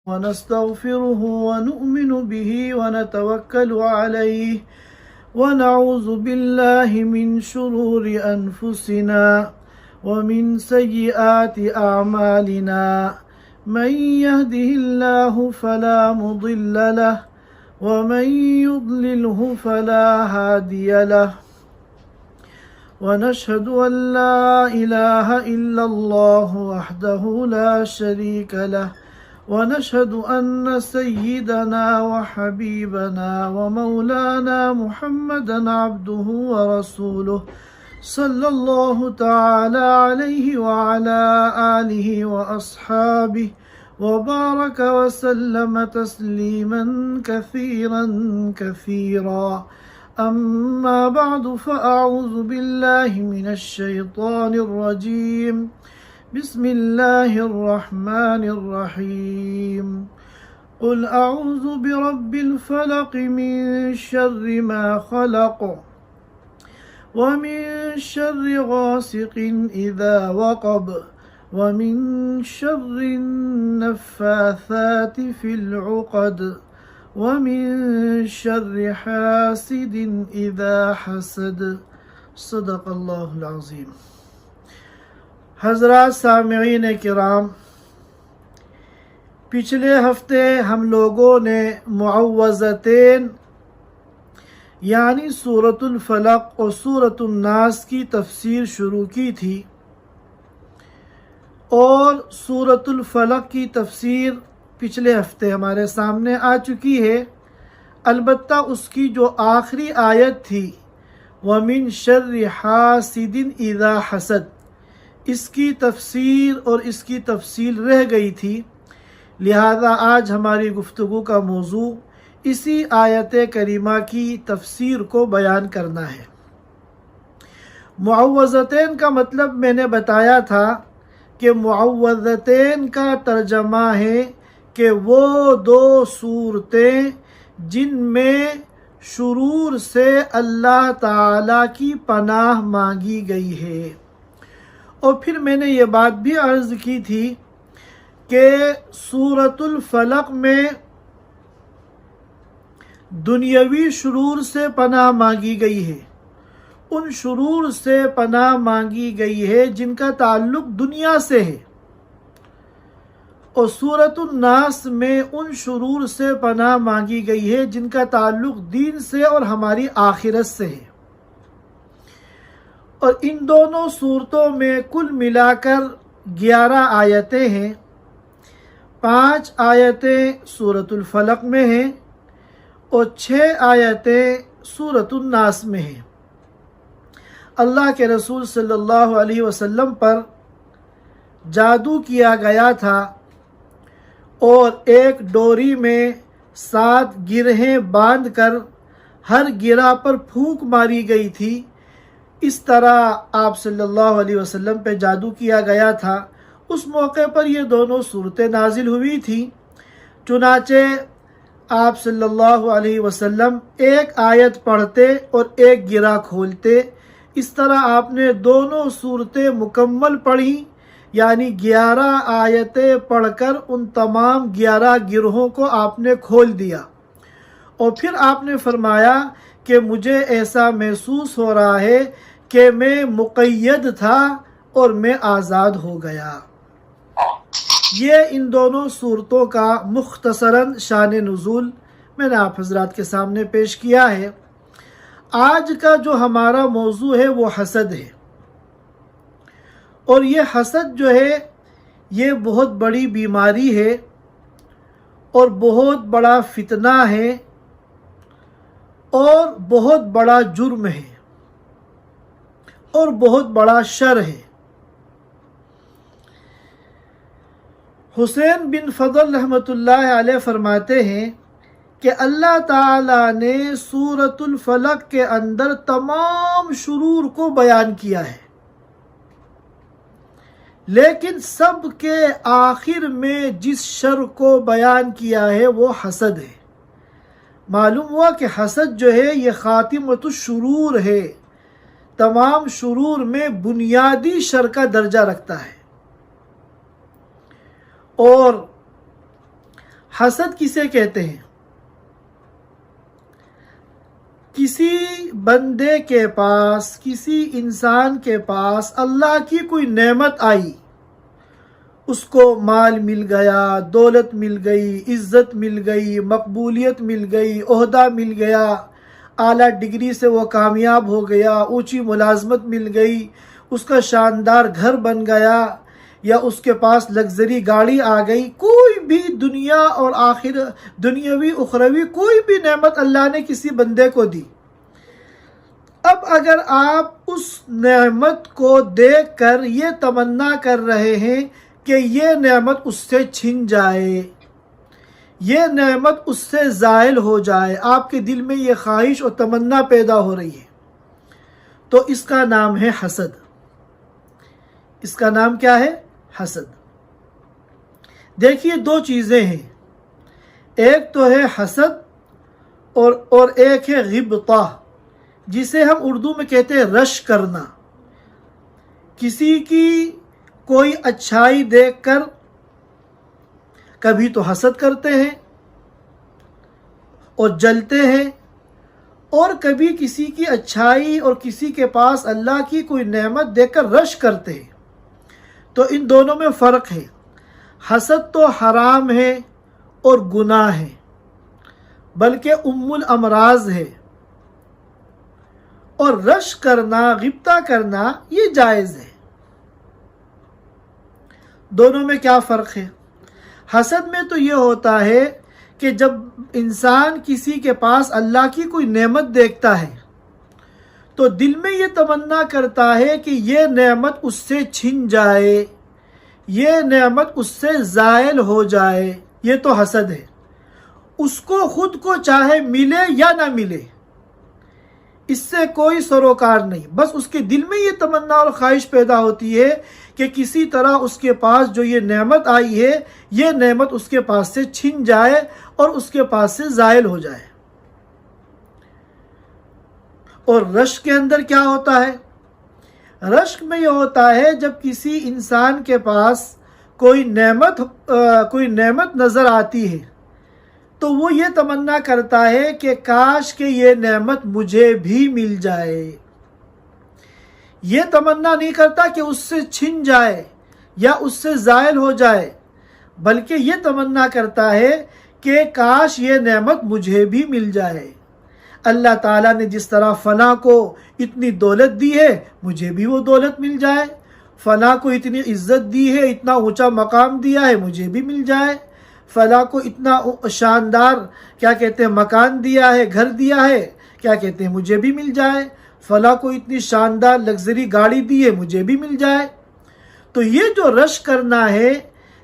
ونستغفره ونؤمن به ونتوكل عليه ونعوذ بالله من شرور أنفسنا ومن سيئات أعمالنا من يهده الله فلا مضل له ومن يضلله فلا هادي له ونشهد أن لا إله إلا الله وحده لا شريك له ونشهد أن سيدنا وحبيبنا ومولانا محمدا عبده ورسوله صلى الله تعالى عليه وعلى آله وأصحابه وبارك وسلم تسليما كثيرا كثيرا أما بعد فأعوذ بالله من الشيطان الرجيم بسم الله الرحمن الرحيم قل أعوذ برب الفلق من شر ما خلق ومن شر غاسق إذا وقب ومن شر النفاثات في العقد ومن شر حاسد إذا حسد صدق اللہ العظیم۔ حضرات سامعین کرام، پچھلے ہفتے ہم لوگوں نے معوذتین یعنی سورۃ الفلق اور سورۃ الناس کی تفسیر شروع کی تھی، اور سورۃ الفلق کی تفسیر پچھلے ہفتے ہمارے سامنے آ چکی ہے۔ البتہ اس کی جو آخری آیت تھی وَمِن شَرِّ حَاسِدٍ إِذَا حَسَدَ، اس کی تفسیر اور اس کی تفصیل رہ گئی تھی، لہذا آج ہماری گفتگو کا موضوع اسی آیت کریمہ کی تفسیر کو بیان کرنا ہے۔ معوذتین کا مطلب میں نے بتایا تھا کہ معوذتین کا ترجمہ ہے کہ وہ دو صورتیں جن میں شرور سے اللہ تعالیٰ کی پناہ مانگی گئی ہے۔ اور پھر میں نے یہ بات بھی عرض کی تھی کہ سورۃ الفلق میں دنیاوی شرور سے پناہ مانگی گئی ہے، ان شرور سے پناہ مانگی گئی ہے جن کا تعلق دنیا سے ہے، اور سورۃ الناس میں ان شرور سے پناہ مانگی گئی ہے جن کا تعلق دین سے اور ہماری آخرت سے ہے۔ اور ان دونوں صورتوں میں کل ملا کر 11 آیتیں ہیں، 5 آیتیں سورۃ الفلق میں ہیں اور 6 آیتیں سورۃ الناس میں ہیں۔ اللہ کے رسول صلی اللہ علیہ وسلم پر جادو کیا گیا تھا اور ایک ڈوری میں 7 گرہیں باندھ کر ہر گرہ پر پھونک ماری گئی تھی۔ اس طرح آپ صلی اللہ علیہ وسلم پہ جادو کیا گیا تھا۔ اس موقع پر یہ دونوں صورتیں نازل ہوئی تھیں، چنانچہ آپ صلی اللہ علیہ وسلم ایک آیت پڑھتے اور ایک گرہ کھولتے۔ اس طرح آپ نے دونوں صورتیں مکمل پڑھیں، یعنی 11 آیتیں پڑھ کر ان تمام 11 گرہوں کو آپ نے کھول دیا، اور پھر آپ نے فرمایا کہ مجھے ایسا محسوس ہو رہا ہے کہ میں مقید تھا اور میں آزاد ہو گیا۔ یہ ان دونوں صورتوں کا مختصراً شان نزول میں نے آپ حضرات کے سامنے پیش کیا ہے۔ آج کا جو ہمارا موضوع ہے وہ حسد ہے، اور یہ حسد جو ہے یہ بہت بڑی بیماری ہے اور بہت بڑا فتنہ ہے اور بہت بڑا جرم ہے اور بہت بڑا شر ہے۔ حسین بن فضل رحمۃ اللہ علیہ فرماتے ہیں کہ اللہ تعالیٰ نے سورۃ الفلق کے اندر تمام شرور کو بیان کیا ہے، لیکن سب کے آخر میں جس شر کو بیان کیا ہے وہ حسد ہے۔ معلوم ہوا کہ حسد جو ہے یہ خاتمۃ الشرور ہے، تمام شرور میں بنیادی شر کا درجہ رکھتا ہے۔ اور حسد کسے کہتے ہیں؟ کسی بندے کے پاس، کسی انسان کے پاس اللہ کی کوئی نعمت آئی، اس کو مال مل گیا، دولت مل گئی، عزت مل گئی، مقبولیت مل گئی، عہدہ مل گیا، اعلیٰ ڈگری سے وہ کامیاب ہو گیا، اونچی ملازمت مل گئی، اس کا شاندار گھر بن گیا، یا اس کے پاس لگژری گاڑی آ گئی، کوئی بھی دنیا اور آخر دنیاوی اخروی کوئی بھی نعمت اللہ نے کسی بندے کو دی۔ اب اگر آپ اس نعمت کو دیکھ کر یہ تمنا کر رہے ہیں کہ یہ نعمت اس سے چھن جائے، یہ نعمت اس سے زائل ہو جائے، آپ کے دل میں یہ خواہش اور تمنا پیدا ہو رہی ہے، تو اس کا نام ہے حسد۔ اس کا نام کیا ہے؟ حسد۔ دیکھیے دو چیزیں ہیں، ایک تو ہے حسد اور ایک ہے غبطہ، جسے ہم اردو میں کہتے ہیں رش کرنا۔ کسی کی کوئی اچھائی دیکھ کر کبھی تو حسد کرتے ہیں اور جلتے ہیں، اور کبھی کسی کی اچھائی اور کسی کے پاس اللہ کی کوئی نعمت دیکھ کر رش کرتے ہیں۔ تو ان دونوں میں فرق ہے۔ حسد تو حرام ہے اور گناہ ہے، بلکہ ام الامراض ہے، اور رش کرنا، غبطہ کرنا یہ جائز ہے۔ دونوں میں کیا فرق ہے؟ حسد میں تو یہ ہوتا ہے کہ جب انسان کسی کے پاس اللہ کی کوئی نعمت دیکھتا ہے تو دل میں یہ تمنا کرتا ہے کہ یہ نعمت اس سے چھن جائے، یہ نعمت اس سے زائل ہو جائے، یہ تو حسد ہے۔ اس کو خود کو چاہے ملے یا نہ ملے، اس سے کوئی سروکار نہیں، بس اس کے دل میں یہ تمنا اور خواہش پیدا ہوتی ہے کہ کسی طرح اس کے پاس جو یہ نعمت آئی ہے، یہ نعمت اس کے پاس سے چھن جائے اور اس کے پاس سے زائل ہو جائے۔ اور رشک کے اندر کیا ہوتا ہے؟ رشک میں یہ ہوتا ہے جب کسی انسان کے پاس کوئی نعمت نظر آتی ہے تو وہ یہ تمنا کرتا ہے کہ کاش کہ یہ نعمت مجھے بھی مل جائے۔ یہ تمنا نہیں کرتا کہ اس سے چھن جائے یا اس سے زائل ہو جائے، بلکہ یہ تمنا کرتا ہے کہ کاش یہ نعمت مجھے بھی مل جائے۔ اللہ تعالیٰ نے جس طرح فلاں کو اتنی دولت دی ہے، مجھے بھی وہ دولت مل جائے، فلاں کو اتنی عزت دی ہے، اتنا اونچا مقام دیا ہے، مجھے بھی مل جائے، فلاں کو اتنا شاندار کیا کہتے ہیں مکان دیا ہے، گھر دیا ہے، کیا کہتے ہیں مجھے بھی مل جائے، فلاں کو اتنی شاندار لگژری گاڑی دی ہے، مجھے بھی مل جائے۔ تو یہ جو رش کرنا ہے،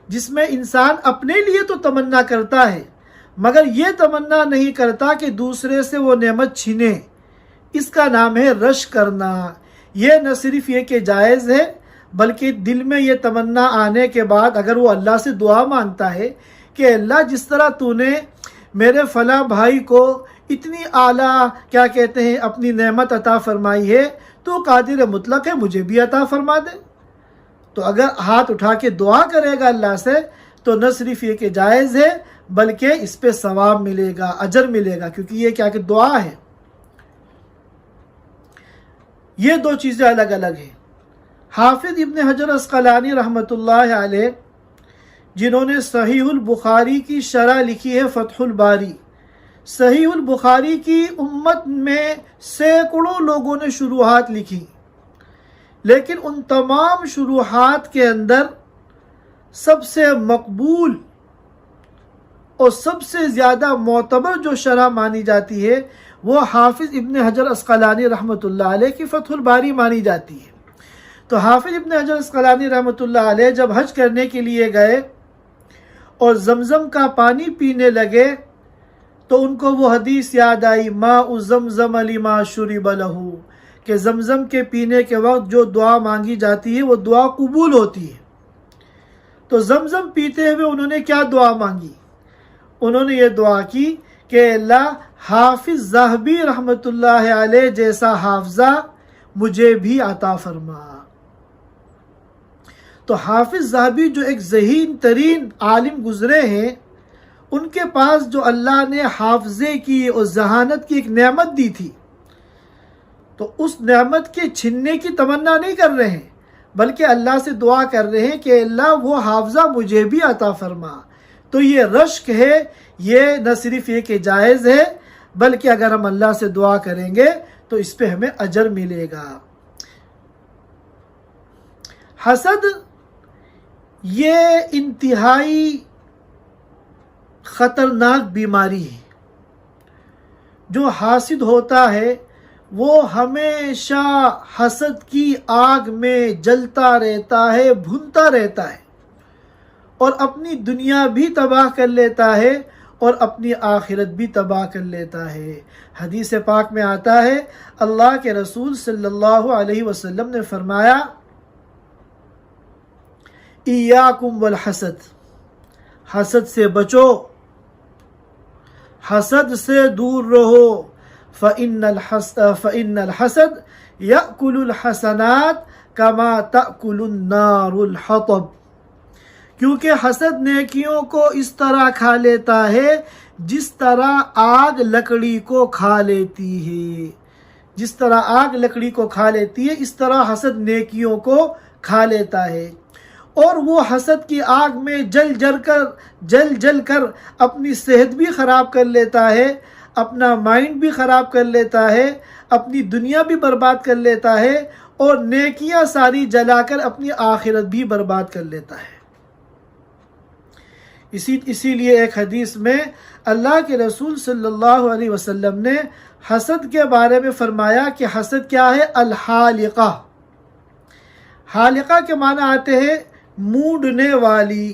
جس میں انسان اپنے لیے تو تمنا کرتا ہے مگر یہ تمنا نہیں کرتا کہ دوسرے سے وہ نعمت چھینے، اس کا نام ہے رش کرنا۔ یہ نہ صرف یہ کہ جائز ہے، بلکہ دل میں یہ تمنا آنے کے بعد اگر وہ اللہ سے دعا مانگتا ہے کہ اللہ جس طرح تو نے میرے فلاں بھائی کو اتنی اعلیٰ کیا کہتے ہیں اپنی نعمت عطا فرمائی ہے، تو قادر مطلق ہے، مجھے بھی عطا فرما دے۔ تو اگر ہاتھ اٹھا کے دعا کرے گا اللہ سے تو نہ صرف یہ کہ جائز ہے بلکہ اس پہ ثواب ملے گا، اجر ملے گا، کیونکہ یہ کیا کہ دعا ہے۔ یہ دو چیزیں الگ الگ ہیں۔ حافظ ابن حجر عسقلانی رحمۃ اللہ علیہ، جنہوں نے صحیح البخاری کی شرح لکھی ہے فتح الباری، صحیح البخاری کی امت میں سینکڑوں لوگوں نے شروحات لکھی، لیکن ان تمام شروحات کے اندر سب سے مقبول اور سب سے زیادہ معتبر جو شرح مانی جاتی ہے وہ حافظ ابن حجر عسقلانی رحمۃ اللہ علیہ کی فتح الباری مانی جاتی ہے۔ تو حافظ ابن حجر عسقلانی رحمۃ اللہ علیہ جب حج کرنے کے لیے گئے اور زمزم کا پانی پینے لگے تو ان کو وہ حدیث یاد آئی، ماء زمزم لما شرب لہ، کہ زمزم کے پینے کے وقت جو دعا مانگی جاتی ہے وہ دعا قبول ہوتی ہے۔ تو زمزم پیتے ہوئے انہوں نے کیا دعا مانگی؟ انہوں نے یہ دعا کی کہ اللہ حافظ ذہبی رحمۃ اللہ علیہ جیسا حافظہ مجھے بھی عطا فرما۔ تو حافظ ذہبی جو ایک ذہین ترین عالم گزرے ہیں، ان کے پاس جو اللہ نے حافظے کی اور ذہانت کی ایک نعمت دی تھی، تو اس نعمت کے چھننے کی تمنا نہیں کر رہے ہیں، بلکہ اللہ سے دعا کر رہے ہیں کہ اللہ وہ حافظہ مجھے بھی عطا فرما۔ تو یہ رشک ہے، یہ نہ صرف یہ کہ جائز ہے، بلکہ اگر ہم اللہ سے دعا کریں گے تو اس پہ ہمیں اجر ملے گا۔ حسد یہ انتہائی خطرناک بیماری ہے۔ جو حاسد ہوتا ہے وہ ہمیشہ حسد کی آگ میں جلتا رہتا ہے، بھونتا رہتا ہے، اور اپنی دنیا بھی تباہ کر لیتا ہے اور اپنی آخرت بھی تباہ کر لیتا ہے۔ حدیث پاک میں آتا ہے، اللہ کے رسول صلی اللہ علیہ وسلم نے فرمایا، ایاکم والحسد، حسد سے بچو، حسد سے دور رہو، فإن الحسد یأکل الحسنات کما تأکل النار الحطب، کیونکہ حسد نیکیوں کو اس طرح کھا لیتا ہے جس طرح آگ لکڑی کو کھا لیتی ہے۔ جس طرح آگ لکڑی کو کھا لیتی ہے، اس طرح حسد نیکیوں کو کھا لیتا ہے، اور وہ حسد کی آگ میں جل کر اپنی صحت بھی خراب کر لیتا ہے، اپنا مائنڈ بھی خراب کر لیتا ہے، اپنی دنیا بھی برباد کر لیتا ہے، اور نیکیاں ساری جلا کر اپنی آخرت بھی برباد کر لیتا ہے۔ اسی لیے ایک حدیث میں اللہ کے رسول صلی اللہ علیہ وسلم نے حسد کے بارے میں فرمایا کہ حسد کیا ہے؟ الحالقہ۔ حالقہ کے معنی آتے ہیں مونڈنے والی،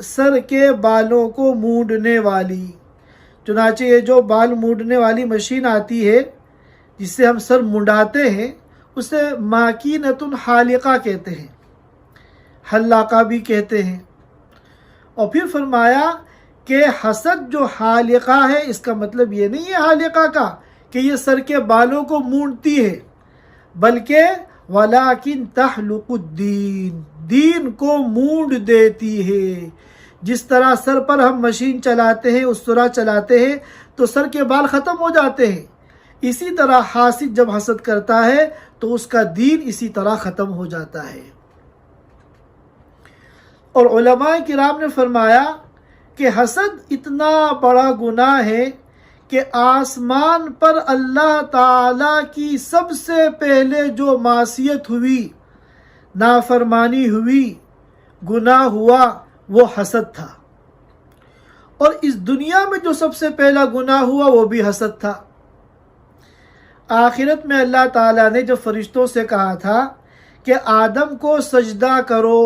سر کے بالوں کو مونڈنے والی۔ چنانچہ یہ جو بال مونڈنے والی مشین آتی ہے جس سے ہم سر منڈاتے ہیں، اسے ماکینۃ حالقہ کہتے ہیں، حلاقہ بھی کہتے ہیں۔ اور پھر فرمایا کہ حسد جو حالقہ ہے، اس کا مطلب یہ نہیں ہے حالقہ کا کہ یہ سر کے بالوں کو مونڈتی ہے، بلکہ وَلَكِنْ تَحْلُقُ الدِّينَ، دین کو مونڈ دیتی ہے۔ جس طرح سر پر ہم مشین چلاتے ہیں، اس طرح چلاتے ہیں تو سر کے بال ختم ہو جاتے ہیں، اسی طرح حاسد جب حسد کرتا ہے تو اس کا دین اسی طرح ختم ہو جاتا ہے۔ اور علماء کرام نے فرمایا کہ حسد اتنا بڑا گناہ ہے کہ آسمان پر اللہ تعالیٰ کی سب سے پہلے جو معصیت ہوئی، نافرمانی ہوئی، گناہ ہوا، وہ حسد تھا، اور اس دنیا میں جو سب سے پہلا گناہ ہوا وہ بھی حسد تھا۔ آخرت میں اللہ تعالیٰ نے جب فرشتوں سے کہا تھا کہ آدم کو سجدہ کرو،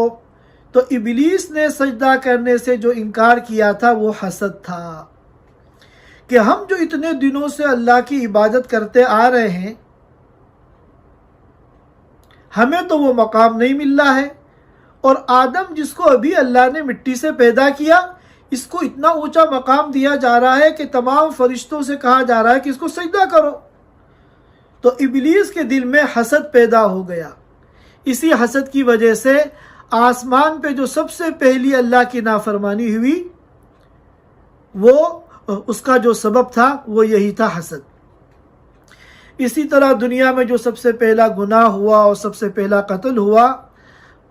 تو ابلیس نے سجدہ کرنے سے جو انکار کیا تھا وہ حسد تھا، کہ ہم جو اتنے دنوں سے اللہ کی عبادت کرتے آ رہے ہیں، ہمیں تو وہ مقام نہیں مل رہا ہے، اور آدم جس کو ابھی اللہ نے مٹی سے پیدا کیا، اس کو اتنا اونچا مقام دیا جا رہا ہے کہ تمام فرشتوں سے کہا جا رہا ہے کہ اس کو سجدہ کرو۔ تو ابلیس کے دل میں حسد پیدا ہو گیا۔ اسی حسد کی وجہ سے آسمان پہ جو سب سے پہلی اللہ کی نافرمانی ہوئی، وہ اس کا جو سبب تھا وہ یہی تھا، حسد۔ اسی طرح دنیا میں جو سب سے پہلا گناہ ہوا اور سب سے پہلا قتل ہوا،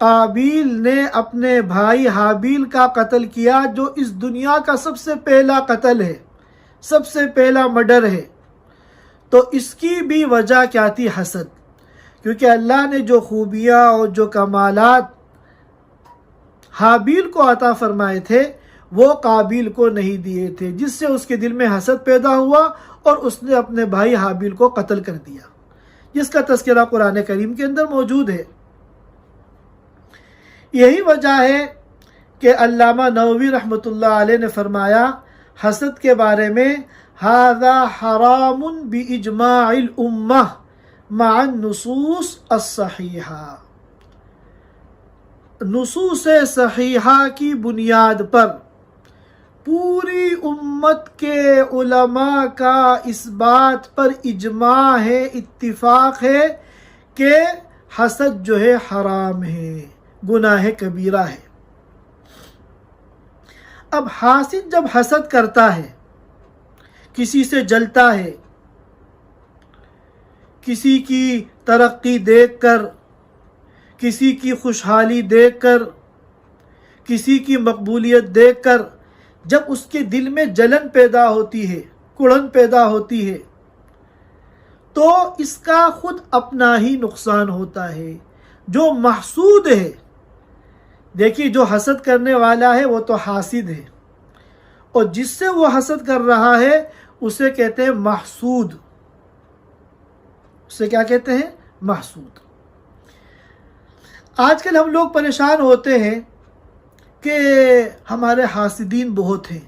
قابیل نے اپنے بھائی حابیل کا قتل کیا، جو اس دنیا کا سب سے پہلا قتل ہے، سب سے پہلا مرڈر ہے۔ تو اس کی بھی وجہ کیا تھی؟ حسد۔ کیونکہ اللہ نے جو خوبیاں اور جو کمالات حابیل کو عطا فرمائے تھے وہ قابیل کو نہیں دیے تھے، جس سے اس کے دل میں حسد پیدا ہوا اور اس نے اپنے بھائی حابیل کو قتل کر دیا، جس کا تذکرہ قرآن کریم کے اندر موجود ہے۔ یہی وجہ ہے کہ علامہ نووی رحمۃ اللہ علیہ نے فرمایا حسد کے بارے میں، ھذا حرام باجماع الامہ مع النصوص الصحیحہ، نصوص صحیحہ کی بنیاد پر پوری امت کے علماء کا اس بات پر اجماع ہے، اتفاق ہے کہ حسد جو ہے حرام ہے، گناہ کبیرہ ہے۔ اب حاسد جب حسد کرتا ہے، کسی سے جلتا ہے، کسی کی ترقی دیکھ کر، کسی کی خوشحالی دیکھ کر، کسی کی مقبولیت دیکھ کر جب اس کے دل میں جلن پیدا ہوتی ہے، کڑن پیدا ہوتی ہے، تو اس کا خود اپنا ہی نقصان ہوتا ہے۔ جو محسود ہے، دیکھیے جو حسد کرنے والا ہے وہ تو حاسد ہے، اور جس سے وہ حسد کر رہا ہے اسے کہتے ہیں محسود۔ اسے کیا کہتے ہیں؟ محسود۔ آج کل ہم لوگ پریشان ہوتے ہیں کہ ہمارے حاسدین بہت ہیں،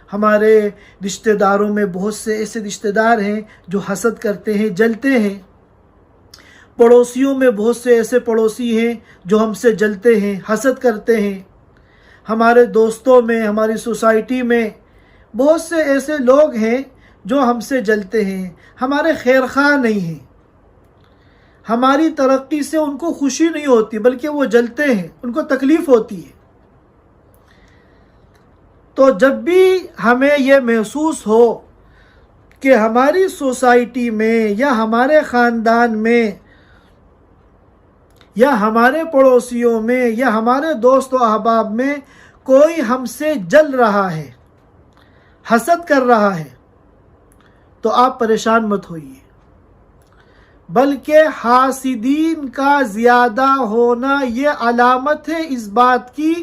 ہمارے رشتہ داروں میں بہت سے ایسے رشتہ دار ہیں جو حسد کرتے ہیں، جلتے ہیں، پڑوسیوں میں بہت سے ایسے پڑوسی ہیں جو ہم سے جلتے ہیں، حسد کرتے ہیں، ہمارے دوستوں میں، ہماری سوسائٹی میں بہت سے ایسے لوگ ہیں جو ہم سے جلتے ہیں، ہمارے خیر خواہ نہیں ہیں، ہماری ترقی سے ان کو خوشی نہیں ہوتی بلکہ وہ جلتے ہیں، ان کو تکلیف ہوتی ہے۔ تو جب بھی ہمیں یہ محسوس ہو کہ ہماری سوسائٹی میں یا ہمارے خاندان میں یا ہمارے پڑوسیوں میں یا ہمارے دوست و احباب میں کوئی ہم سے جل رہا ہے، حسد کر رہا ہے، تو آپ پریشان مت ہوئیے، بلکہ حاسدین کا زیادہ ہونا یہ علامت ہے اس بات کی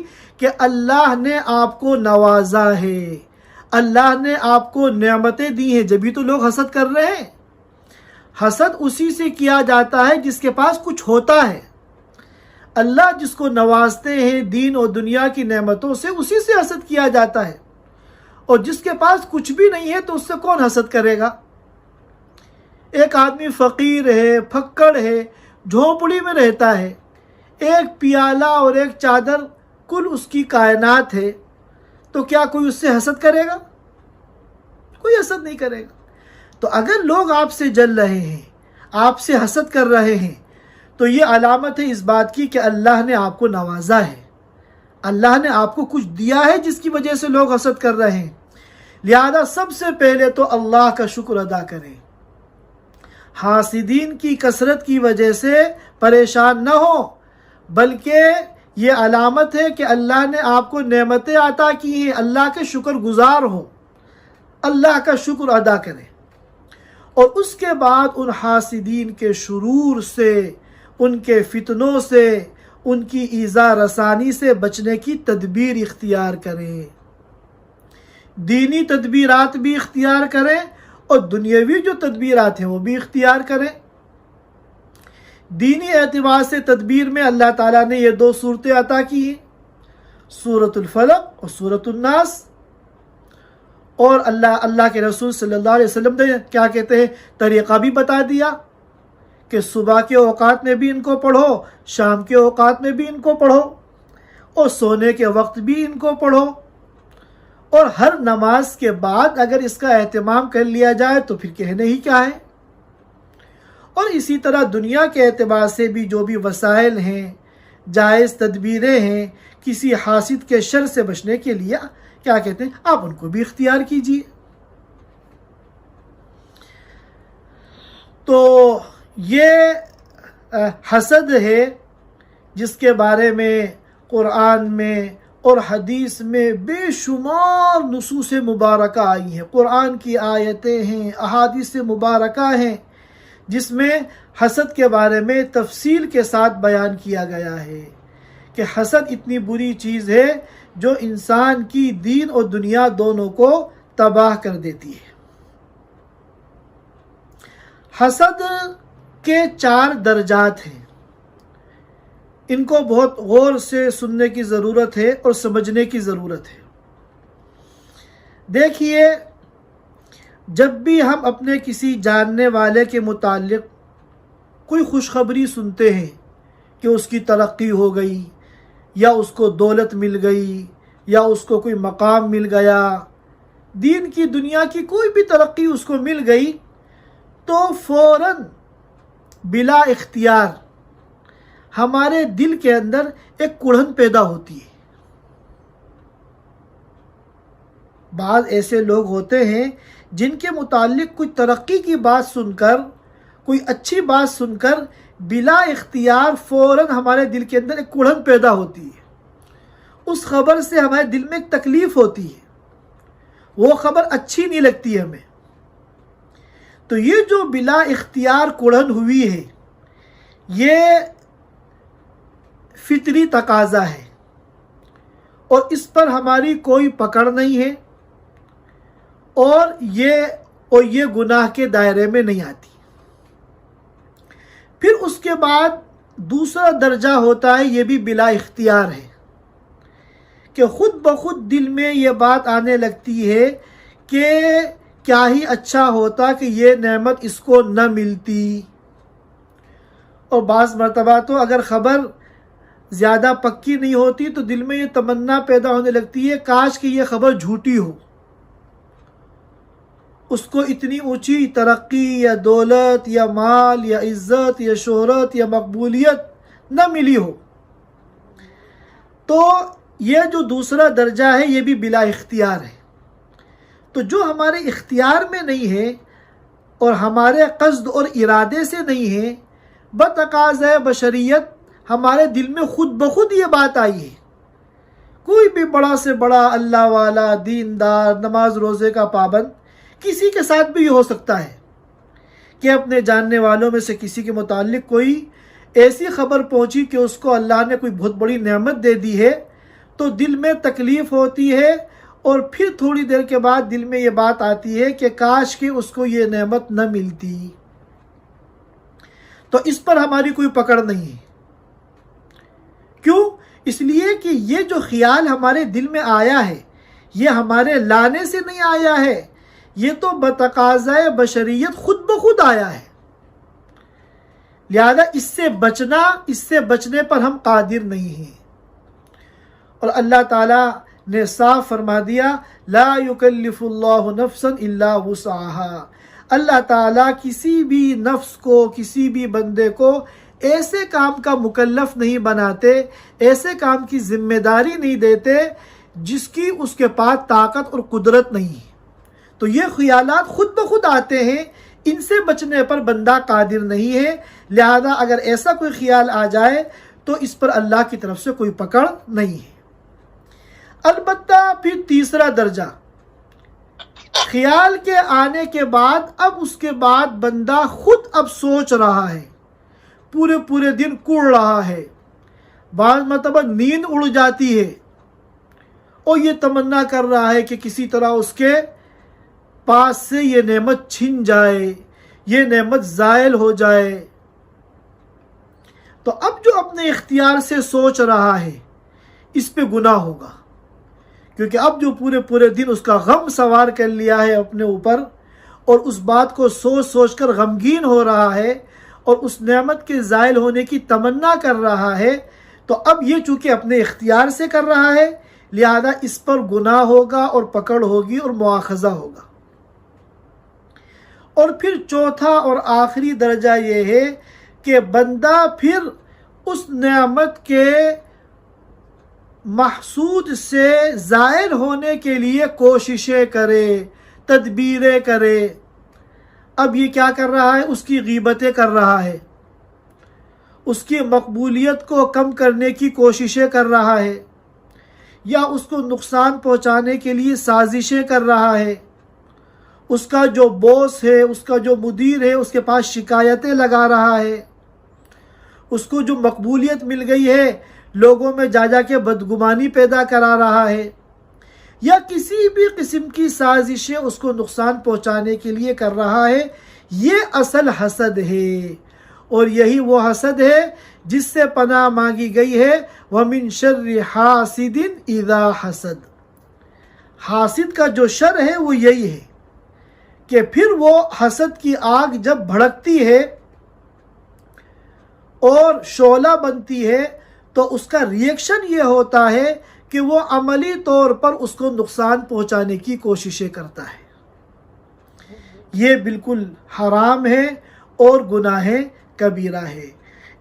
کہ اللہ نے آپ کو نوازا ہے، اللہ نے آپ کو نعمتیں دی ہیں، جبھی تو لوگ حسد کر رہے ہیں۔ حسد اسی سے کیا جاتا ہے جس کے پاس کچھ ہوتا ہے۔ اللہ جس کو نوازتے ہیں دین اور دنیا کی نعمتوں سے، اسی سے حسد کیا جاتا ہے، اور جس کے پاس کچھ بھی نہیں ہے تو اس سے کون حسد کرے گا؟ ایک آدمی فقیر ہے، پھکڑ ہے، جھونپڑی میں رہتا ہے، ایک پیالہ اور ایک چادر کل اس کی کائنات ہے، تو کیا کوئی اس سے حسد کرے گا؟ کوئی حسد نہیں کرے گا۔ تو اگر لوگ آپ سے جل رہے ہیں، آپ سے حسد کر رہے ہیں، تو یہ علامت ہے اس بات کی کہ اللہ نے آپ کو نوازا ہے، اللہ نے آپ کو کچھ دیا ہے جس کی وجہ سے لوگ حسد کر رہے ہیں۔ لہذا سب سے پہلے تو اللہ کا شکر ادا کریں، حاسدین کی کثرت کی وجہ سے پریشان نہ ہو، بلکہ یہ علامت ہے کہ اللہ نے آپ کو نعمتیں عطا کی ہیں، اللہ کے شکر گزار ہوں، اللہ کا شکر ادا کریں، اور اس کے بعد ان حاسدین کے شرور سے، ان کے فتنوں سے، ان کی ایذا رسانی سے بچنے کی تدبیر اختیار کریں، دینی تدبیرات بھی اختیار کریں اور دنیاوی جو تدبیرات ہیں وہ بھی اختیار کریں۔ دینی اعتبار سے تدبیر میں اللہ تعالیٰ نے یہ دو صورتیں عطا کی ہیں، سورۃ الفلق اور سورۃ الناس، اور اللہ کے رسول صلی اللہ علیہ وسلم نے کیا کہتے ہیں طریقہ بھی بتا دیا کہ صبح کے اوقات میں بھی ان کو پڑھو، شام کے اوقات میں بھی ان کو پڑھو، اور سونے کے وقت بھی ان کو پڑھو، اور ہر نماز کے بعد اگر اس کا اہتمام کر لیا جائے تو پھر کہنے ہی کیا ہے۔ اور اسی طرح دنیا کے اعتبار سے بھی جو بھی وسائل ہیں، جائز تدبیریں ہیں کسی حاسد کے شر سے بچنے کے لیے، کیا کہتے ہیں، آپ ان کو بھی اختیار کیجیے۔ تو یہ حسد ہے جس کے بارے میں قرآن میں اور حدیث میں بے شمار نصوص مبارکہ آئی ہیں، قرآن کی آیتیں ہیں، احادیث مبارکہ ہیں جس میں حسد کے بارے میں تفصیل کے ساتھ بیان کیا گیا ہے کہ حسد اتنی بری چیز ہے جو انسان کی دین اور دنیا دونوں کو تباہ کر دیتی ہے۔ حسد کے 4 درجات ہیں، ان کو بہت غور سے سننے کی ضرورت ہے اور سمجھنے کی ضرورت ہے۔ دیکھیے، جب بھی ہم اپنے کسی جاننے والے کے متعلق کوئی خوشخبری سنتے ہیں کہ اس کی ترقی ہو گئی، یا اس کو دولت مل گئی، یا اس کو کوئی مقام مل گیا، دین کی دنیا کی کوئی بھی ترقی اس کو مل گئی، تو فوراً بلا اختیار ہمارے دل کے اندر ایک کڑھن پیدا ہوتی ہے، بعض ایسے لوگ ہوتے ہیں جن کے متعلق کوئی ترقی کی بات سن کر، کوئی اچھی بات سن کر بلا اختیار فوراً ہمارے دل کے اندر ایک کڑھن پیدا ہوتی ہے، اس خبر سے ہمارے دل میں ایک تکلیف ہوتی ہے، وہ خبر اچھی نہیں لگتی ہمیں۔ تو یہ جو بلا اختیار کڑھن ہوئی ہے، یہ فطری تقاضا ہے اور اس پر ہماری کوئی پکڑ نہیں ہے، اور یہ گناہ کے دائرے میں نہیں آتی۔ پھر اس کے بعد دوسرا درجہ ہوتا ہے، یہ بھی بلا اختیار ہے، کہ خود بخود دل میں یہ بات آنے لگتی ہے کہ کیا ہی اچھا ہوتا کہ یہ نعمت اس کو نہ ملتی۔ اور بعض مرتبہ تو اگر خبر زیادہ پکی نہیں ہوتی تو دل میں یہ تمنا پیدا ہونے لگتی ہے کاش کہ یہ خبر جھوٹی ہو، اس کو اتنی اونچی ترقی یا دولت یا مال یا عزت یا شہرت یا مقبولیت نہ ملی ہو۔ تو یہ جو دوسرا درجہ ہے یہ بھی بلا اختیار ہے۔ تو جو ہمارے اختیار میں نہیں ہے اور ہمارے قصد اور ارادے سے نہیں ہے، بتقاضۂ بشریت ہمارے دل میں خود بخود یہ بات آئی ہے۔ کوئی بھی بڑا سے بڑا اللہ والا، دیندار، نماز روزے کا پابند، کسی کے ساتھ بھی یہ ہو سکتا ہے کہ اپنے جاننے والوں میں سے کسی کے متعلق کوئی ایسی خبر پہنچی کہ اس کو اللہ نے کوئی بہت بڑی نعمت دے دی ہے، تو دل میں تکلیف ہوتی ہے، اور پھر تھوڑی دیر کے بعد دل میں یہ بات آتی ہے کہ کاش کہ اس کو یہ نعمت نہ ملتی۔ تو اس پر ہماری کوئی پکڑ نہیں ہے۔ کیوں؟ اس لیے کہ یہ جو خیال ہمارے دل میں آیا ہے، یہ ہمارے لانے سے نہیں آیا ہے، یہ تو بتقاضۂ بشریت خود بخود آیا ہے۔ لہذا اس سے بچنے پر ہم قادر نہیں ہیں۔ اور اللہ تعالیٰ نے صاف فرما دیا، لا یکلف اللہ نفسا الا وسعها۔ اللہ تعالیٰ کسی بھی نفس کو، کسی بھی بندے کو ایسے کام کا مکلف نہیں بناتے، ایسے کام کی ذمہ داری نہیں دیتے جس کی اس کے پاس طاقت اور قدرت نہیں ہے۔ تو یہ خیالات خود بخود آتے ہیں، ان سے بچنے پر بندہ قادر نہیں ہے۔ لہذا اگر ایسا کوئی خیال آ جائے تو اس پر اللہ کی طرف سے کوئی پکڑ نہیں ہے۔ البتہ پھر تیسرا درجہ، خیال کے آنے کے بعد اب اس کے بعد بندہ خود اب سوچ رہا ہے، پورے دن کڑ رہا ہے، بعض مرتبہ نیند اڑ جاتی ہے، اور یہ تمنا کر رہا ہے کہ کسی طرح اس کے پاس سے یہ نعمت چھن جائے، یہ نعمت زائل ہو جائے۔ تو اب جو اپنے اختیار سے سوچ رہا ہے اس پہ گناہ ہوگا، کیونکہ اب جو پورے دن اس کا غم سوار کر لیا ہے اپنے اوپر، اور اس بات کو سوچ کر غمگین ہو رہا ہے، اور اس نعمت کے زائل ہونے کی تمنا کر رہا ہے، تو اب یہ چونکہ اپنے اختیار سے کر رہا ہے، لہذا اس پر گناہ ہوگا اور پکڑ ہوگی اور مواخذہ ہوگا۔ اور پھر چوتھا اور آخری درجہ یہ ہے کہ بندہ پھر اس نعمت کے محسود سے زائل ہونے کے لیے کوششیں کرے، تدبیریں کرے۔ اب یہ کیا کر رہا ہے؟ اس کی غیبتیں کر رہا ہے، اس کی مقبولیت کو کم کرنے کی کوششیں کر رہا ہے، یا اس کو نقصان پہنچانے کے لیے سازشیں کر رہا ہے، اس کا جو باس ہے، اس کا جو مدیر ہے، اس کے پاس شکایتیں لگا رہا ہے، اس کو جو مقبولیت مل گئی ہے لوگوں میں جا کے بدگمانی پیدا کرا رہا ہے، یا کسی بھی قسم کی سازشیں اس کو نقصان پہنچانے کے لیے کر رہا ہے۔ یہ اصل حسد ہے، اور یہی وہ حسد ہے جس سے پناہ مانگی گئی ہے، وَمِن شَرِّ حَاسِدٍ إِذَا حَسَدَ۔ حاسد کا جو شر ہے وہ یہی ہے کہ پھر وہ حسد کی آگ جب بھڑکتی ہے اور شعلہ بنتی ہے تو اس کا ریئیکشن یہ ہوتا ہے کہ وہ عملی طور پر اس کو نقصان پہنچانے کی کوششیں کرتا ہے۔ یہ بالکل حرام ہے اور گناہ کبیرہ ہے۔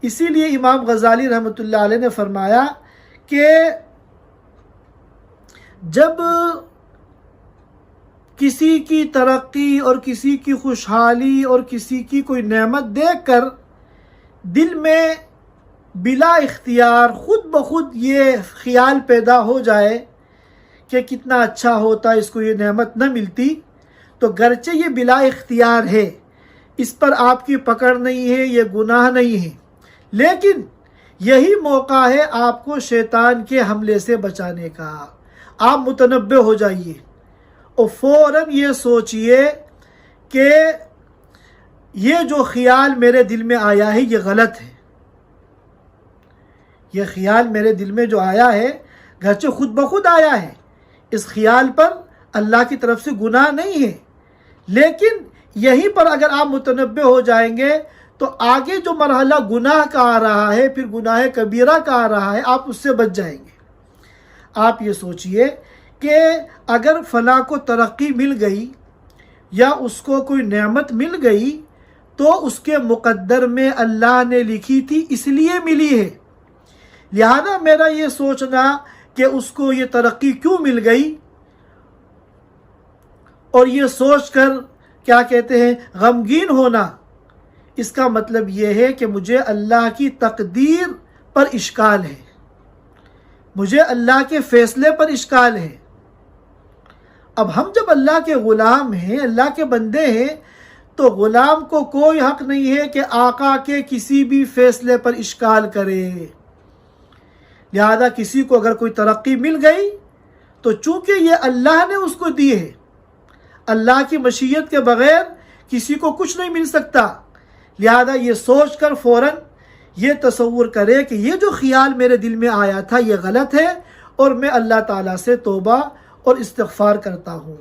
اسی لیے امام غزالی رحمۃ اللہ علیہ نے فرمایا کہ جب کسی کی ترقی اور کسی کی خوشحالی اور کسی کی کوئی نعمت دیکھ کر دل میں بلا اختیار خود بخود یہ خیال پیدا ہو جائے کہ کتنا اچھا ہوتا اس کو یہ نعمت نہ ملتی، تو گرچہ یہ بلا اختیار ہے، اس پر آپ کی پکڑ نہیں ہے، یہ گناہ نہیں ہے، لیکن یہی موقع ہے آپ کو شیطان کے حملے سے بچانے کا۔ آپ متنبہ ہو جائیے اور فوراً یہ سوچئے کہ یہ جو خیال میرے دل میں آیا ہے یہ غلط ہے۔ یہ خیال میرے دل میں جو آیا ہے گرچہ خود بخود آیا ہے، اس خیال پر اللہ کی طرف سے گناہ نہیں ہے، لیکن یہیں پر اگر آپ متنبہ ہو جائیں گے تو آگے جو مرحلہ گناہ کا آ رہا ہے، پھر گناہ کبیرہ کا آ رہا ہے، آپ اس سے بچ جائیں گے۔ آپ یہ سوچئے کہ اگر فلاں کو ترقی مل گئی یا اس کو کوئی نعمت مل گئی تو اس کے مقدر میں اللہ نے لکھی تھی، اس لیے ملی ہے، لہذا میرا یہ سوچنا کہ اس کو یہ ترقی کیوں مل گئی اور یہ سوچ کر کیا کہتے ہیں غمگین ہونا، اس کا مطلب یہ ہے کہ مجھے اللہ کی تقدیر پر اشکال ہے، مجھے اللہ کے فیصلے پر اشکال ہے۔ اب ہم جب اللہ کے غلام ہیں، اللہ کے بندے ہیں، تو غلام کو کوئی حق نہیں ہے کہ آقا کے کسی بھی فیصلے پر اشکال کرے۔ لہذا کسی کو اگر کوئی ترقی مل گئی تو چونکہ یہ اللہ نے اس کو دی ہے، اللہ کی مشیت کے بغیر کسی کو کچھ نہیں مل سکتا، لہذا یہ سوچ کر فوراً یہ تصور کرے کہ یہ جو خیال میرے دل میں آیا تھا یہ غلط ہے اور میں اللہ تعالیٰ سے توبہ اور استغفار کرتا ہوں۔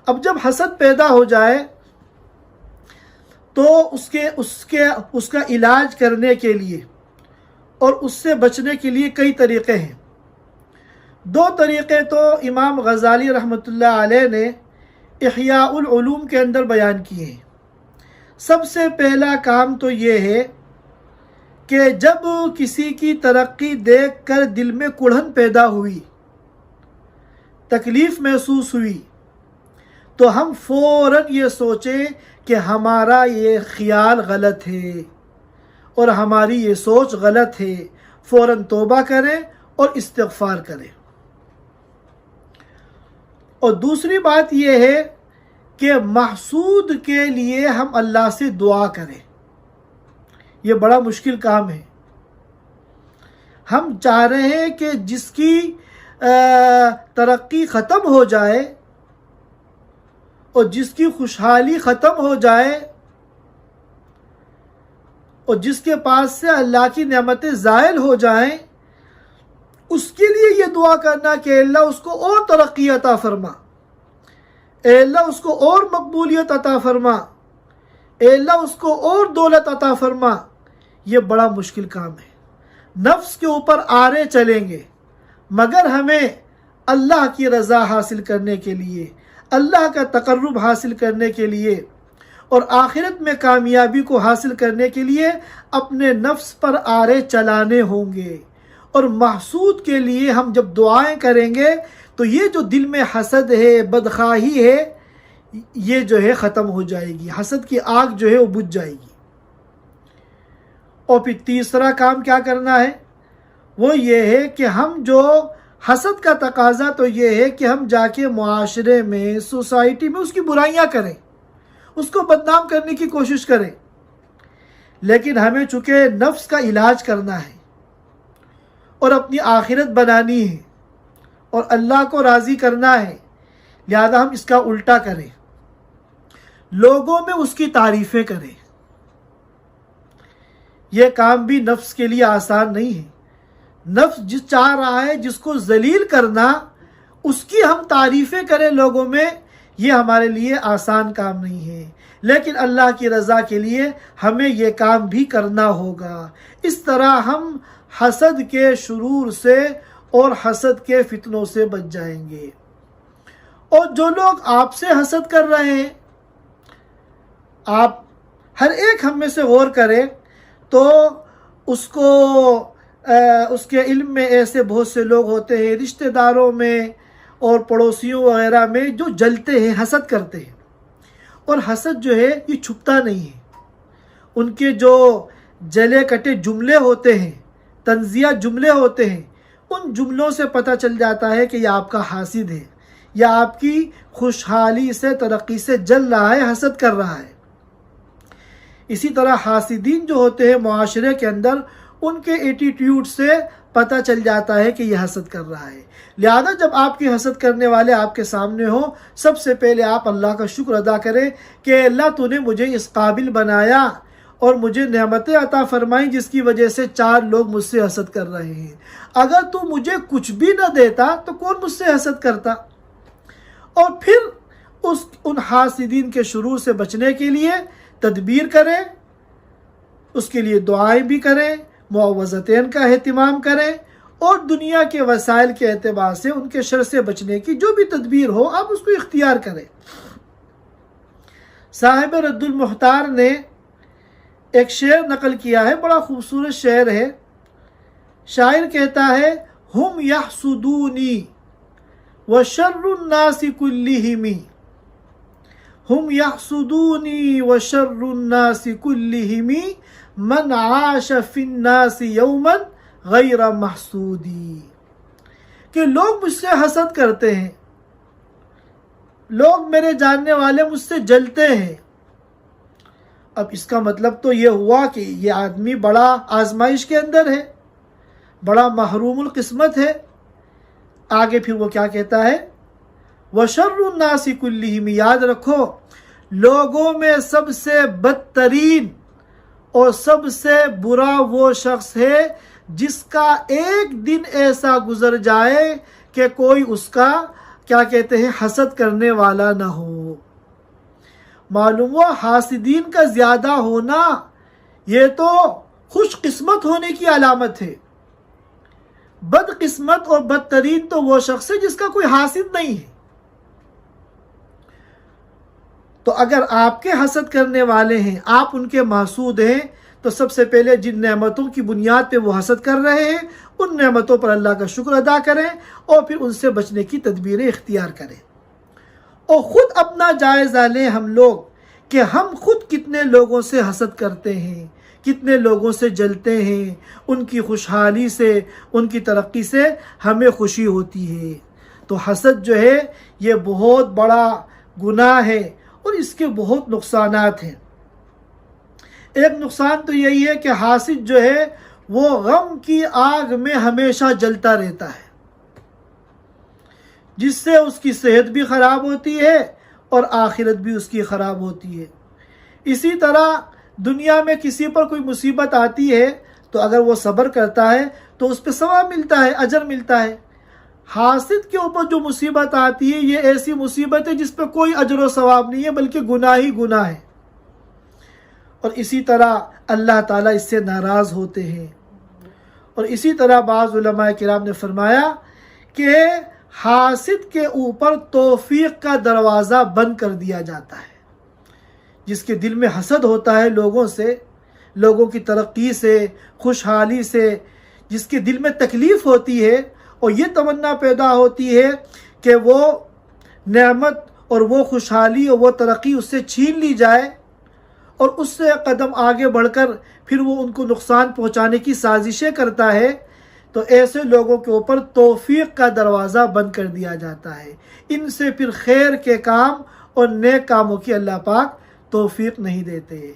اب جب حسد پیدا ہو جائے تو اس کا علاج کرنے کے لیے اور اس سے بچنے کے لیے کئی طریقے ہیں۔ دو طریقے تو امام غزالی رحمۃ اللہ علیہ نے احیاء العلوم کے اندر بیان کیے ہیں۔ سب سے پہلا کام تو یہ ہے کہ جب کسی کی ترقی دیکھ کر دل میں کڑھن پیدا ہوئی، تکلیف محسوس ہوئی، تو ہم فوراً یہ سوچیں کہ ہمارا یہ خیال غلط ہے اور ہماری یہ سوچ غلط ہے، فوراً توبہ کریں اور استغفار کریں۔ اور دوسری بات یہ ہے کہ محسود کے لیے ہم اللہ سے دعا کریں۔ یہ بڑا مشکل کام ہے۔ ہم چاہ رہے ہیں کہ جس کی ترقی ختم ہو جائے اور جس کی خوشحالی ختم ہو جائے اور جس کے پاس سے اللہ کی نعمتیں زائل ہو جائیں، اس کے لیے یہ دعا کرنا کہ اللہ اس کو اور ترقی عطا فرما، اے اللہ اس کو اور مقبولیت عطا فرما، اے اللہ اس کو اور دولت عطا فرما، یہ بڑا مشکل کام ہے۔ نفس کے اوپر آرے چلیں گے، مگر ہمیں اللہ کی رضا حاصل کرنے کے لیے، اللہ کا تقرب حاصل کرنے کے لیے اور آخرت میں کامیابی کو حاصل کرنے کے لیے اپنے نفس پر آرے چلانے ہوں گے۔ اور محسود کے لیے ہم جب دعائیں کریں گے تو یہ جو دل میں حسد ہے، بدخواہی ہے، یہ جو ہے ختم ہو جائے گی، حسد کی آگ جو ہے وہ بجھ جائے گی۔ اور پھر تیسرا کام کیا کرنا ہے؟ وہ یہ ہے کہ ہم جو حسد کا تقاضا تو یہ ہے کہ ہم جا کے معاشرے میں، سوسائٹی میں اس کی برائیاں کریں، اس کو بدنام کرنے کی کوشش کریں، لیکن ہمیں چونکہ نفس کا علاج کرنا ہے اور اپنی آخرت بنانی ہے اور اللہ کو راضی کرنا ہے، لہذا ہم اس کا الٹا کریں، لوگوں میں اس کی تعریفیں کریں۔ یہ کام بھی نفس کے لیے آسان نہیں ہے۔ نفس جس چاہ رہا ہے جس کو ذلیل کرنا، اس کی ہم تعریفیں کریں لوگوں میں، یہ ہمارے لیے آسان کام نہیں ہے، لیکن اللہ کی رضا کے لیے ہمیں یہ کام بھی کرنا ہوگا۔ اس طرح ہم حسد کے شرور سے اور حسد کے فتنوں سے بچ جائیں گے۔ اور جو لوگ آپ سے حسد کر رہے ہیں، آپ ہر ایک ہم میں سے غور کریں تو اس کے علم میں ایسے بہت سے لوگ ہوتے ہیں، رشتہ داروں میں اور پڑوسیوں وغیرہ میں جو جلتے ہیں، حسد کرتے ہیں. اور حسد جو ہے یہ چھپتا نہیں ہے. ان کے جو جلے کٹے جملے ہوتے ہیں، طنزیہ جملے ہوتے ہیں، ان جملوں سے پتہ چل جاتا ہے کہ یہ آپ کا حاسد ہے، یا آپ کی خوشحالی سے، ترقی سے جل رہا ہے، حسد کر رہا ہے. اسی طرح حاسدین جو ہوتے ہیں معاشرے کے اندر، ان کے ایٹیٹیوڈ سے پتہ چل جاتا ہے کہ یہ حسد کر رہا ہے. لہذا جب آپ کی حسد کرنے والے آپ کے سامنے ہوں، سب سے پہلے آپ اللہ کا شکر ادا کریں کہ اللہ تو نے مجھے اس قابل بنایا اور مجھے نعمتیں عطا فرمائیں جس کی وجہ سے 4 لوگ مجھ سے حسد کر رہے ہیں. اگر تو مجھے کچھ بھی نہ دیتا تو کون مجھ سے حسد کرتا. اور پھر ان حاسدین کے شرور سے بچنے کے لیے تدبیر کریں، اس کے لیے دعائیں بھی کریں، معوذتین کا اہتمام کریں، اور دنیا کے وسائل کے اعتبار سے ان کے شر سے بچنے کی جو بھی تدبیر ہو آپ اس کو اختیار کریں. صاحب رد المحتار نے ایک شعر نقل کیا ہے، بڑا خوبصورت شعر ہے. شاعر کہتا ہے: ہم یحسدونی وشر الناس کلہم، ہم یحسدونی وشر الناس کلہم، من عاش فی الناس یوما غیر محسودی. کہ لوگ مجھ سے حسد کرتے ہیں، لوگ میرے جاننے والے مجھ سے جلتے ہیں. اب اس کا مطلب تو یہ ہوا کہ یہ آدمی بڑا آزمائش کے اندر ہے، بڑا محروم القسمت ہے. آگے پھر وہ کیا کہتا ہے؟ وَشَرُّ النَّاسِ كُلِّهِمْ، یاد رکھو لوگوں میں سب سے بدترین اور سب سے برا وہ شخص ہے جس کا ایک دن ایسا گزر جائے کہ کوئی اس کا کیا کہتے ہیں حسد کرنے والا نہ ہو. معلوم ہوا حاسدین کا زیادہ ہونا یہ تو خوش قسمت ہونے کی علامت ہے. بد قسمت اور بدترین تو وہ شخص ہے جس کا کوئی حاسد نہیں ہے. تو اگر آپ کے حسد کرنے والے ہیں، آپ ان کے محسود ہیں، تو سب سے پہلے جن نعمتوں کی بنیاد پہ وہ حسد کر رہے ہیں ان نعمتوں پر اللہ کا شکر ادا کریں اور پھر ان سے بچنے کی تدبیریں اختیار کریں. اور خود اپنا جائزہ لیں ہم لوگ کہ ہم خود کتنے لوگوں سے حسد کرتے ہیں، کتنے لوگوں سے جلتے ہیں. ان کی خوشحالی سے، ان کی ترقی سے ہمیں خوشی ہوتی ہے. تو حسد جو ہے یہ بہت بڑا گناہ ہے اور اس کے بہت نقصانات ہیں. ایک نقصان تو یہی ہے کہ حاسد جو ہے وہ غم کی آگ میں ہمیشہ جلتا رہتا ہے، جس سے اس کی صحت بھی خراب ہوتی ہے اور آخرت بھی اس کی خراب ہوتی ہے. اسی طرح دنیا میں کسی پر کوئی مصیبت آتی ہے تو اگر وہ صبر کرتا ہے تو اس پہ ثواب ملتا ہے، اجر ملتا ہے. حاسد کے اوپر جو مصیبت آتی ہے یہ ایسی مصیبت ہے جس پہ کوئی اجر و ثواب نہیں ہے بلکہ گناہ ہی گناہ ہے. اور اسی طرح اللہ تعالیٰ اس سے ناراض ہوتے ہیں. اور اسی طرح بعض علماء کرام نے فرمایا کہ حاسد کے اوپر توفیق کا دروازہ بند کر دیا جاتا ہے. جس کے دل میں حسد ہوتا ہے لوگوں سے، لوگوں کی ترقی سے، خوشحالی سے، جس کے دل میں تکلیف ہوتی ہے اور یہ تمنا پیدا ہوتی ہے کہ وہ نعمت اور وہ خوشحالی اور وہ ترقی اس سے چھین لی جائے اور اس سے قدم آگے بڑھ کر پھر وہ ان کو نقصان پہنچانے کی سازشیں کرتا ہے، تو ایسے لوگوں کے اوپر توفیق کا دروازہ بند کر دیا جاتا ہے. ان سے پھر خیر کے کام اور نیک کاموں کی اللہ پاک توفیق نہیں دیتے.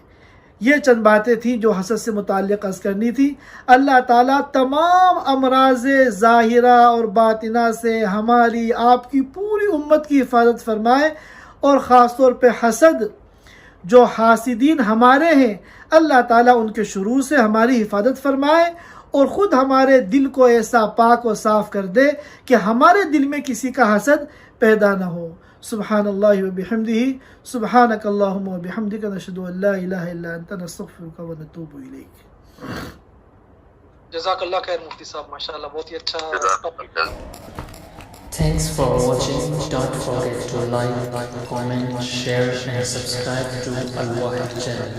یہ چند باتیں تھیں جو حسد سے متعلق عرض کرنی تھی. اللہ تعالیٰ تمام امراض ظاہرہ اور باطنہ سے ہماری آپ کی پوری امت کی حفاظت فرمائے، اور خاص طور پہ حسد جو حاسدین ہمارے ہیں اللہ تعالیٰ ان کے شرور سے ہماری حفاظت فرمائے اور خود ہمارے دل کو ایسا پاک و صاف کر دے کہ ہمارے دل میں کسی کا حسد پیدا نہ ہو. سبحان اللہ و بحمدہ، سبحانک اللہم و بحمدک، نشہد ان لا الہ الا انت، نستغفرک و نتوب الیک. جزاک اللہ خیر مفتی صاحب، ماشاءاللہ بہت ہی اچھا. Thanks for watching. Don't forget to like, comment, share and subscribe to Al Wahid channel.